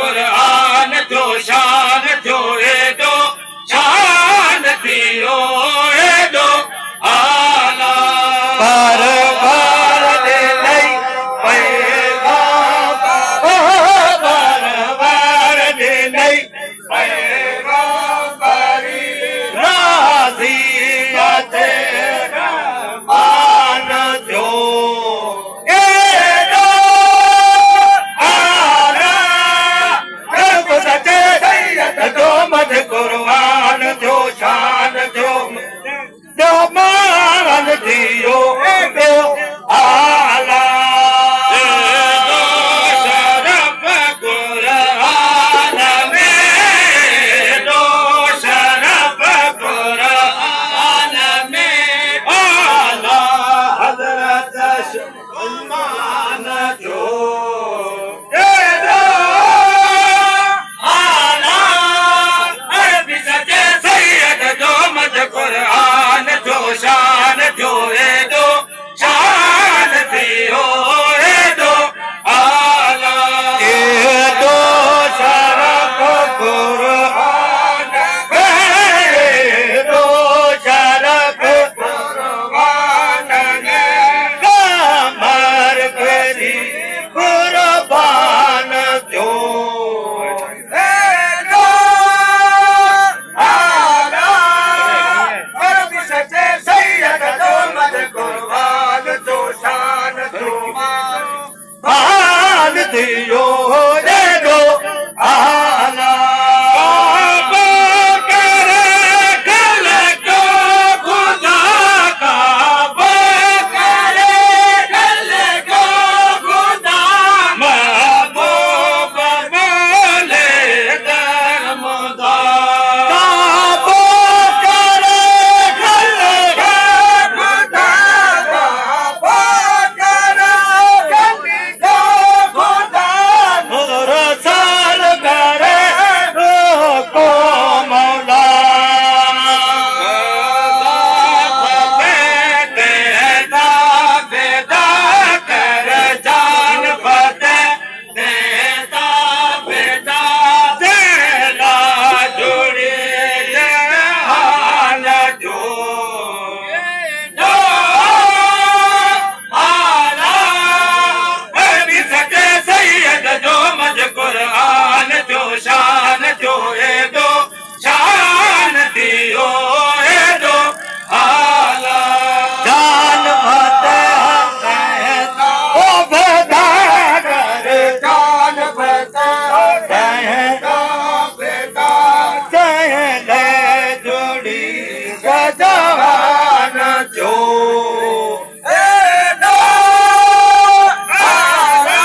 कुरान जो शान जो एडो शान थियो एडो आला बार बार दे नहीं पैगाम बार बार दे नहीं पैगाम करी राजी आते मान जो एडो आला रब सच्चे सैयद जो मद कुरान जो शान जो मान दियो एडो आला एडो शरफ कुरान में एडो शरफ कुरान में आला हजरत मान जो एडो आला अरबी सच्चे सैयद जो मद कुरान जो शान जो एडो शान दियो एडो आला एडो शरफ कुरान एडो शरफ कुरान ने कमर करी कुर्बान जो एडो आला अरबी सच्चे सैयद जो मद कुरान जो शान जो मान दियो एडो आला बाबा करे कल को खुदा का करे कल को खुदा महबूब बोले दरमदार बाबा करे कल को खुदा बाबा करे कल को खुदा मुरसल करे को मौला बेटा बेटा कर जान फतेह देता बेटा देला जुड़ी जहान जो आला अरबी सच्चे सैयद जो मद कुरान जो शान जो एडो शान दियो एडो आला जान फतेह देता ओ बेटा कर जान फतेह देता बेटा देले जुड़ी जहान जो एडो आला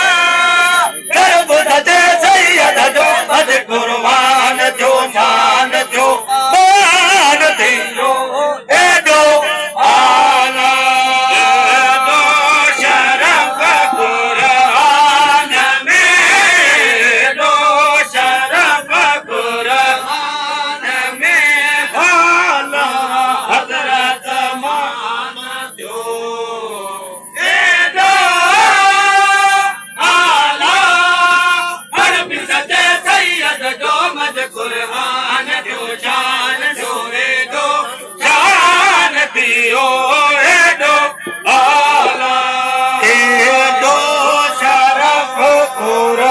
रब सच्चे सैयद जो मद कुरान जो शान जो मान दियो एडो आला एडो शरफ कुरान में एडो शरफ कुरान में आला हजरत मान जो एडो आला अरबी सच्चे सैयद जो मद कुरान जो शान जो एडो शान दियो एडो आला एडो शरफ कुरान